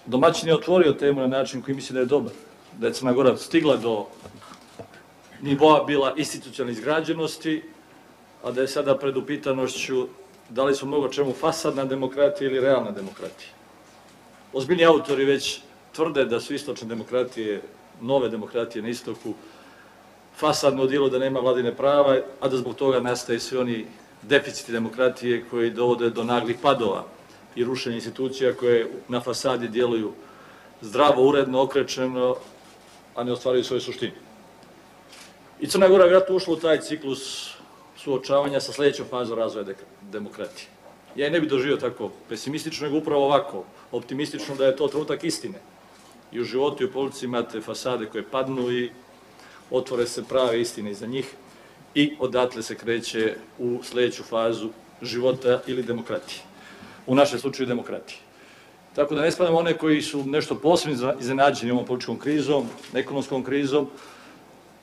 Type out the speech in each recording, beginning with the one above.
domaćin je otvorio temu na način koji misli da je dobar, da je Crna Gora stigla do nivoa bila institucionalne izgrađenosti, a da je sada pred upitanošću da li su mnogo čemu fasadna demokratija ili realna demokratija. Ozbiljni autori već tvrde da su istočne demokratije, nove demokratije na istoku, fasadno odijelo da nema vladine prava, a da zbog toga nastaje svi oni deficiti demokratije koji dovode do naglih padova i rušenja institucija koje na fasadi djeluju zdravo, uredno, okrečeno, a ne ostvaruju svoju suštinu. I Crna Gora je vjerojatno ušla u taj ciklus suočavanja sa sledećom fazom razvoja demokratije. Ja je ne bih doživio tako pesimistično, nego upravo ovako, optimistično da je to trenutak istine. I u životu i u politici imate fasade koje padnu i otvore se prave istine iza njih i odatle se kreće u sledeću fazu života ili demokratije. U našem slučaju demokratije. Tako da ne spadamo one koji su nešto posebno iznenađeni ovom političkom krizom, ekonomskom krizom,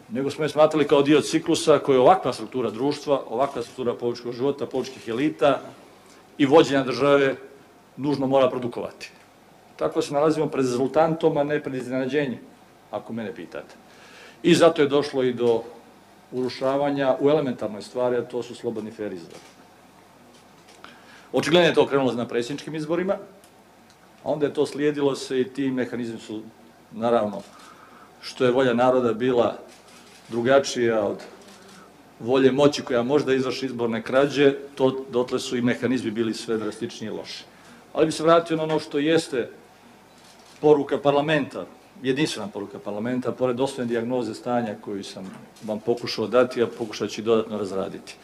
nego smo je smatrali kao dio ciklusa koji je ovakva struktura društva, ovakva struktura političkog života, političkih elita i vođenja države nužno mora produkovati. Tako se nalazimo pred rezultantom, a ne pred iznenađenjem, ako mene pitate. I zato je došlo i do urušavanja u elementarnoj stvari, a to su slobodni fer izbori. Očigledno je to krenulo na predsjedničkim izborima, a onda je to slijedilo se i ti mehanizmi su, naravno, što je volja naroda bila drugačija od volje moći koja možda izvrši izborne krađe, dotle su i mehanizmi bili sve drastičnije i loše. Ali bi se vratio na ono što jeste poruka parlamenta, jedinstvena poruka parlamenta, pored osnovne dijagnoze stanja koju sam vam pokušao dati, a pokušat ću i dodatno razraditi.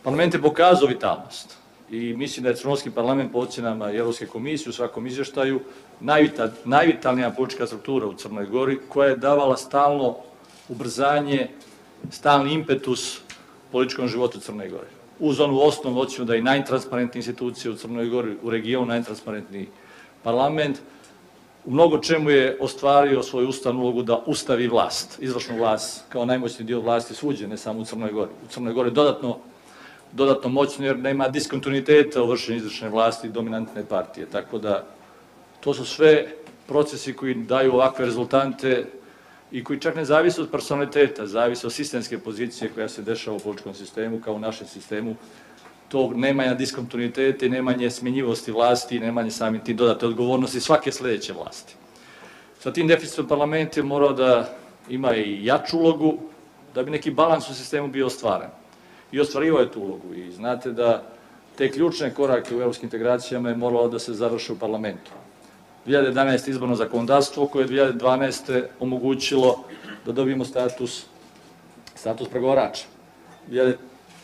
Parlament je pokazao vitalnost i mislim da je crnogorski parlament po ocjenama Evropske komisije u svakom izvještaju najvitalnija politička struktura u Crnoj Gori koja je davala stalno ubrzanje, stalni impetus političkom životu Crne Gore. Uz onu osnovnu ocjenu da je najtransparentnija institucija u Crnoj Gori, u regionu najtransparentniji parlament, u mnogo čemu je ostvario svoju ustavnu ulogu da ustavi vlast, izvršnu vlast kao najmoćniji dio vlasti svuđe, ne samo u Crnoj Gori. U Crnoj Gori dodatno moćno jer nema diskontinuiteta u vršenju izvršne vlasti i dominantne partije. Tako da to su sve procesi koji daju ovakve rezultante i koji čak ne zavise od personaliteta, zavise od sistemske pozicije koja se dešava u političkom sistemu, kao u našem sistemu, tog nemanja diskontinuiteta i nemanje smjenjivosti vlasti i nemanje samim tim dodatne odgovornosti svake sledeće vlasti. Sa tim deficitom parlament je morao da ima i jaču ulogu, da bi neki balans u sistemu bio ostvaren. I ostvarivao je tu ulogu. I znate da te ključne korake u evropskim integracijama je moralo da se završe u parlamentu. 2011. izborno zakonodavstvo koje je 2012. omogućilo da dobijemo status pregovarača.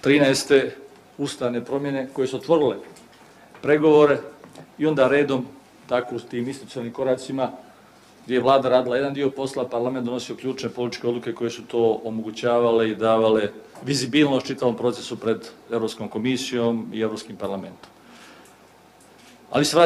2013. ustavne promjene koje su otvorile pregovore i onda redom, tako u tim institucionalnim koracima, gdje je vlada radila jedan dio posla, parlament donosio ključne političke odluke koje su to omogućavale i davale vizibilnost čitavom procesu pred Evropskom komisijom i Evropskim parlamentom. Ali se vraćamo